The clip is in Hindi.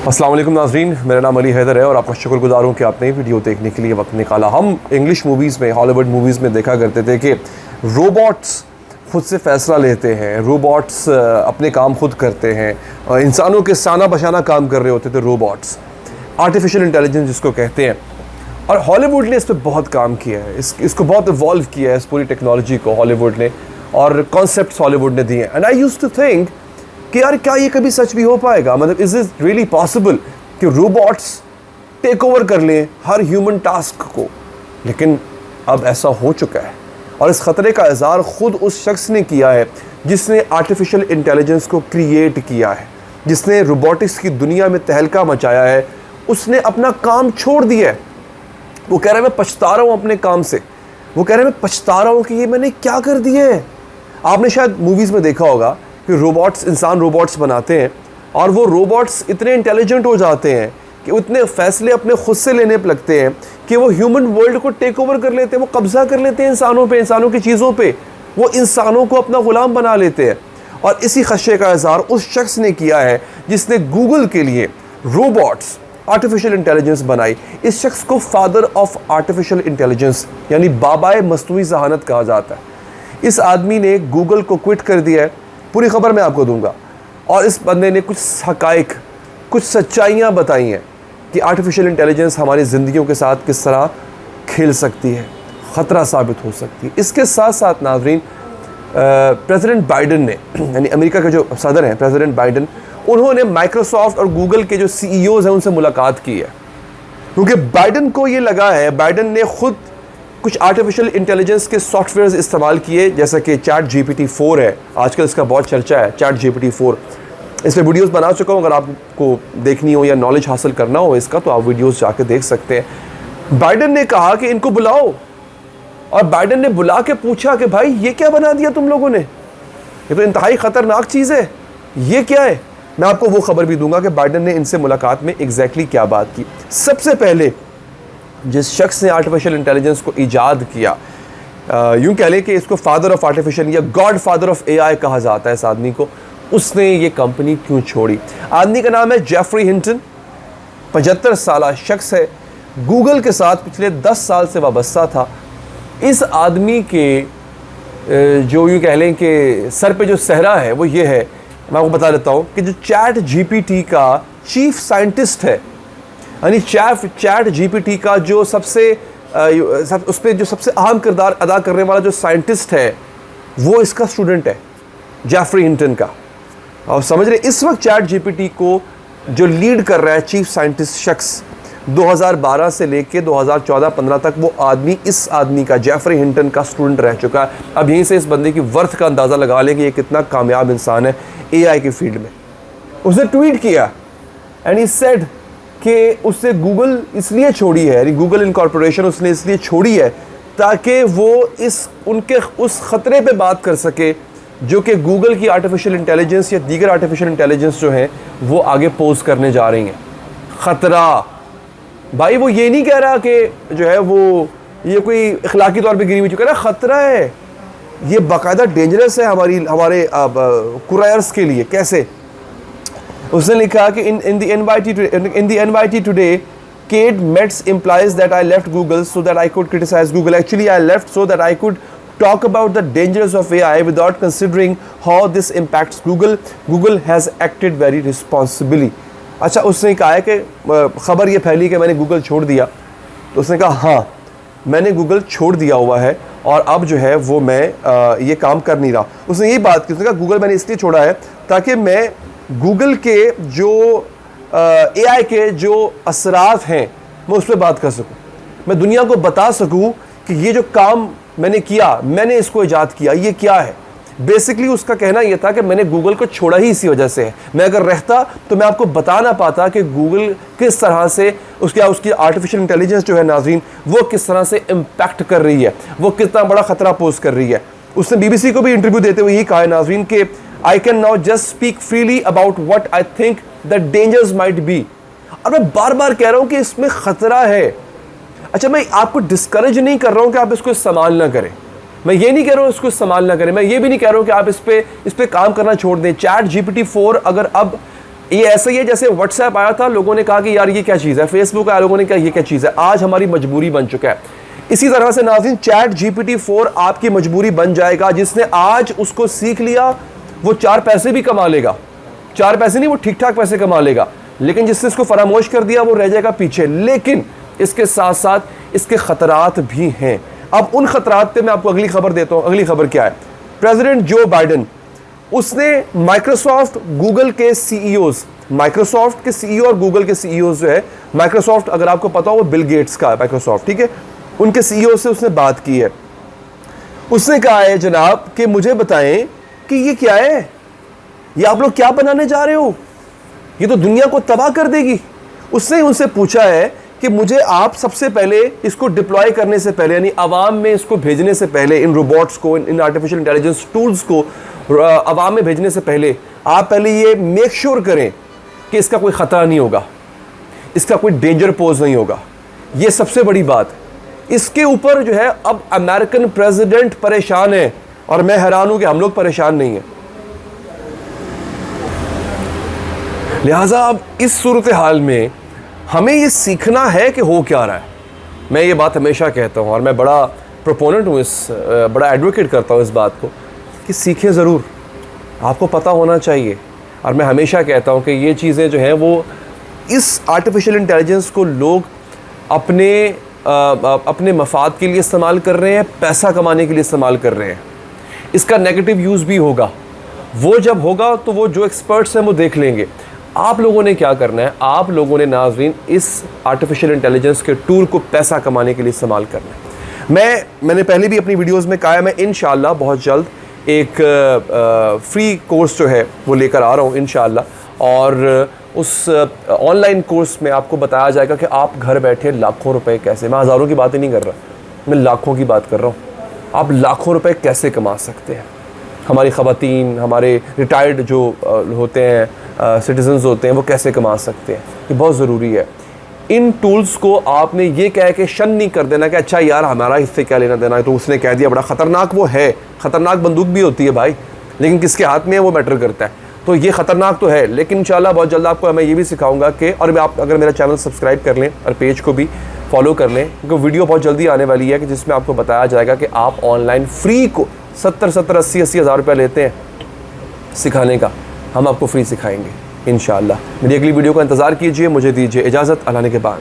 अस्सलाम वालेकुम नाज़रीन, मेरा नाम अली हैदर है और आपका शुक्रगुज़ार हूँ कि आपने वीडियो देखने के लिए वक्त निकाला। हम इंग्लिश मूवीज़ में, हॉलीवुड मूवीज़ में देखा करते थे कि रोबोट्स खुद से फ़ैसला लेते हैं, रोबोट्स अपने काम खुद करते हैं, इंसानों के साना बशाना काम कर रहे होते थे रोबोट्स, आर्टिफिशियल इंटेलिजेंस जिसको कहते हैं। और हॉलीवुड ने इस पर बहुत काम किया है, इसको बहुत इवॉल्व किया है, इस पूरी टेक्नोलॉजी को हॉलीवुड ने, और कॉन्सेप्ट्स हॉलीवुड ने दिए। And I used to think कि यार क्या ये कभी सच भी हो पाएगा, मतलब इज़ इट रियली पॉसिबल कि रोबोट्स टेक ओवर कर लें हर ह्यूमन टास्क को। लेकिन अब ऐसा हो चुका है और इस ख़तरे का इज़हार ख़ुद उस शख्स ने किया है जिसने आर्टिफिशियल इंटेलिजेंस को क्रिएट किया है, जिसने रोबोटिक्स की दुनिया में तहलका मचाया है। उसने अपना काम छोड़ दिया है। वो कह रहा है मैं पछता रहा हूँ अपने काम से, वो कह रहे हैं मैं पछता रहा हूँ कि ये मैंने क्या कर दिया है। आपने शायद मूवीज़ में देखा होगा कि रोबोट्स, इंसान रोबोट्स बनाते हैं और वो रोबोट्स इतने इंटेलिजेंट हो जाते हैं कि उतने फ़ैसले अपने खुद से लेने पर लगते हैं कि वो ह्यूमन वर्ल्ड को टेक ओवर कर लेते हैं, वो कब्ज़ा कर लेते हैं इंसानों पे, इंसानों की चीज़ों पे, वो इंसानों को अपना ग़ुलाम बना लेते हैं। और इसी खदशे का इज़हार उस शख्स ने किया है जिसने गूगल के लिए रोबोट्स, आर्टिफिशियल इंटेलिजेंस बनाई। इस शख्स को फादर ऑफ आर्टिफिशियल इंटेलिजेंस यानी बाबाए मस्तूई ज़हानत कहा जाता है। इस आदमी ने गूगल को क्विट कर दिया है, पूरी ख़बर मैं आपको दूंगा। और इस बंदे ने कुछ हक़ाइक़, कुछ सच्चाइयाँ बताई हैं कि आर्टिफिशियल इंटेलिजेंस हमारी ज़िंदगियों के साथ किस तरह खेल सकती है, ख़तरा साबित हो सकती है। इसके साथ साथ नाज़रीन, प्रेसिडेंट बाइडन ने, यानी अमेरिका के जो सदर हैं प्रेसिडेंट बाइडन, उन्होंने माइक्रोसॉफ्ट और गूगल के जो CEOs हैं उनसे मुलाकात की है, क्योंकि बाइडन को ये लगा है, बाइडन ने ख़ुद कुछ आर्टिफिशियल इंटेलिजेंस के सॉफ्टवेयर्स इस्तेमाल किए, जैसा कि ChatGPT-4 है, आजकल इसका बहुत चर्चा है ChatGPT-4। इस पर वीडियोस बना चुका हूँ, अगर आपको देखनी हो या नॉलेज हासिल करना हो इसका तो आप वीडियोस जाके देख सकते हैं। बाइडन ने कहा कि इनको बुलाओ, और बाइडन ने बुला के पूछा कि भाई ये क्या बना दिया तुम लोगों ने, ये तो इंतहाई ख़तरनाक चीज़ है, ये क्या है। मैं आपको वो ख़बर भी दूंगा कि बाइडन ने इनसे मुलाकात में एग्जैक्टली क्या बात की। सबसे पहले जिस शख्स ने आर्टिफिशियल इंटेलिजेंस को ईजाद किया, यूँ कह लें कि इसको फादर ऑफ आर्टिफिशियल या गॉड फादर ऑफ AI कहा जाता है इस आदमी को, उसने ये कंपनी क्यों छोड़ी। आदमी का नाम है जेफरी हिंटन, 75 साल शख्स है, गूगल के साथ पिछले 10 साल से वाबस्ता था। इस आदमी के जो यूँ कह लें कि सर पे जो सहरा है वो ये है, मैं आपको बता देता हूँ कि जो ChatGPT का चीफ साइंटिस्ट है, यानी ChatGPT का जो सबसे उस पर जो सबसे अहम किरदार अदा करने वाला जो साइंटिस्ट है वो इसका स्टूडेंट है, जेफरी हिंटन का। और समझ रहे, इस वक्त ChatGPT को जो लीड कर रहा है चीफ साइंटिस्ट शख्स, 2012 से लेके 2014-15 तक वो आदमी, इस आदमी का, जेफरी हिंटन का स्टूडेंट रह चुका है। अब यहीं से इस बंदे की वर्थ का अंदाज़ा लगा लें कि ये कितना कामयाब इंसान है AI की फील्ड में। उसने ट्वीट किया एंड ही सेड कि उससे गूगल इसलिए छोड़ी है, यानी गूगल इनकॉर्पोरेशन उसने इसलिए छोड़ी है ताकि वो उनके उस ख़तरे पे बात कर सके जो कि गूगल की आर्टिफिशियल इंटेलिजेंस या दीगर आर्टिफिशियल इंटेलिजेंस जो हैं वो आगे पोज करने जा रही हैं। ख़तरा भाई, वो ये नहीं कह रहा कि जो है वो ये कोई इखलाकी तौर पे गिरी हुई, जो कह रहा ख़तरा है, ये बाकायदा डेंजरस है हमारे कुरियर्स के लिए। कैसे? उसने लिखा कि in the NYT today, Kate Metz implies that I left Google so that I could criticize Google. Actually, I left so that I could talk about the dangers of AI without considering how this impacts Google. Google has acted very responsibly. अच्छा, उसने कहा है कि ख़बर ये फैली कि मैंने गूगल छोड़ दिया, तो उसने कहा हाँ मैंने गूगल छोड़ दिया हुआ है और अब जो है वो मैं ये काम कर नहीं रहा। उसने यही बात की, उसने कहा गूगल मैंने इसलिए छोड़ा है ताकि मैं गूगल के जो AI के जो असरात हैं मैं उस पर बात कर सकूं, मैं दुनिया को बता सकूं कि ये जो काम मैंने किया, मैंने इसको ईजाद किया, ये क्या है। बेसिकली उसका कहना यह था कि मैंने गूगल को छोड़ा ही इसी वजह से है। मैं अगर रहता तो मैं आपको बता ना पाता कि गूगल किस तरह से उसकी आर्टिफिशियल इंटेलिजेंस जो है नाज़रीन वो किस तरह से इम्पैक्ट कर रही है, वो कितना बड़ा ख़तरा पोज कर रही है। उसने BBC को भी इंटरव्यू देते हुए यही कहा है नाज़रीन कि I can now just speak freely about what I think the dangers might be। और मैं बार बार कह रहा हूँ कि इसमें ख़तरा है। अच्छा, मैं आपको डिस्करेज नहीं कर रहा हूँ कि आप इसको इस्तेमाल ना करें, मैं ये नहीं कह रहा हूँ इसको इस्तेमाल ना करें, मैं ये भी नहीं कह रहा हूँ कि आप इस पे काम करना छोड़ दें। ChatGPT-4 अगर अब ये ऐसा ही है जैसे व्हाट्सएप आया था, लोगों ने कहा कि यार ये क्या चीज़ है, फेसबुक आया, लोगों ने कहा ये क्या चीज़ है, आज हमारी मजबूरी बन चुका है। इसी तरह से नाज़रीन चैट GPT 4 आपकी मजबूरी बन जाएगा। जिसने आज उसको सीख लिया वो 4 पैसे भी कमा लेगा, 4 पैसे नहीं, वो ठीक ठाक पैसे कमा लेगा, लेकिन जिसने इसको फरामोश कर दिया वो रह जाएगा पीछे। लेकिन इसके साथ साथ इसके खतरात भी हैं। अब उन खतरात पे मैं आपको अगली खबर देता हूँ। अगली खबर क्या है? प्रेसिडेंट जो बाइडेन, उसने माइक्रोसॉफ्ट, गूगल के सीईओज, माइक्रोसॉफ्ट के सीईओ और गूगल के सीईओ जो है, माइक्रोसॉफ्ट अगर आपको पता हो वो बिल गेट्स का है माइक्रोसॉफ्ट, ठीक है, उनके सीईओ से उसने बात की है। उसने कहा है जनाब कि मुझे बताएं कि ये क्या है, ये आप लोग क्या बनाने जा रहे हो, ये तो दुनिया को तबाह कर देगी। उसने उनसे पूछा है कि मुझे आप सबसे पहले इसको डिप्लॉय करने से पहले, यानी आवाम में इसको भेजने से पहले, इन रोबोट्स को, इन आर्टिफिशियल इंटेलिजेंस टूल्स को आवाम में भेजने से पहले आप पहले ये मेक श्योर करें कि इसका कोई ख़तरा नहीं होगा, इसका कोई डेंजर पोज नहीं होगा। ये सबसे बड़ी बात। इसके ऊपर जो है अब अमेरिकन प्रेसिडेंट परेशान है और मैं हैरान हूं कि हम लोग परेशान नहीं हैं। लिहाजा अब इस सूरत हाल में हमें ये सीखना है कि हो क्या रहा है। मैं ये बात हमेशा कहता हूँ और मैं बड़ा प्रोपोनेंट हूँ बड़ा एडवोकेट करता हूँ इस बात को कि सीखें ज़रूर, आपको पता होना चाहिए। और मैं हमेशा कहता हूँ कि ये चीज़ें जो हैं वो, इस आर्टिफिशियल इंटेलिजेंस को लोग अपने मफाद के लिए इस्तेमाल कर रहे हैं, पैसा कमाने के लिए इस्तेमाल कर रहे हैं। इसका नेगेटिव यूज़ भी होगा, वो जब होगा तो वो जो एक्सपर्ट्स हैं वो देख लेंगे। आप लोगों ने क्या करना है? आप लोगों ने नाज़रीन इस आर्टिफिशियल इंटेलिजेंस के टूल को पैसा कमाने के लिए इस्तेमाल करना है। मैंने पहले भी अपनी वीडियोस में कहा है, मैं इंशाअल्लाह बहुत जल्द एक फ्री कोर्स जो है वो लेकर आ रहा हूँ इंशाअल्लाह। और उस ऑनलाइन कोर्स में आपको बताया जाएगा कि आप घर बैठे लाखों रुपए कैसे, मैं हज़ारों की बात ही नहीं कर रहा, मैं लाखों की बात कर रहा हूँ, आप लाखों रुपए कैसे कमा सकते हैं। हमारी ख़वातीन, हमारे रिटायर्ड जो होते हैं, सिटीजन्स होते हैं, वो कैसे कमा सकते हैं, ये बहुत ज़रूरी है। इन टूल्स को आपने ये कह के शन नहीं कर देना कि अच्छा यार हमारा इससे क्या लेना देना है, तो उसने कह दिया। बड़ा ख़तरनाक वो है, ख़तरनाक बंदूक भी होती है भाई, लेकिन किसके हाथ में है वो मैटर करता है। तो ये ख़तरनाक तो है, लेकिन इंशाल्लाह बहुत जल्द आपको मैं ये भी सिखाऊंगा कि, और आप अगर मेरा चैनल सब्सक्राइब कर लें और पेज को भी फॉलो कर लें, क्योंकि वीडियो बहुत जल्दी आने वाली है कि जिसमें आपको बताया जाएगा कि आप ऑनलाइन फ्री को 70 80 हज़ार रुपये लेते हैं सिखाने का, हम आपको फ्री सिखाएंगे इंशाअल्लाह। मेरी अगली वीडियो का इंतज़ार कीजिए। मुझे दीजिए इजाज़त, अल्लाह ने के बाद।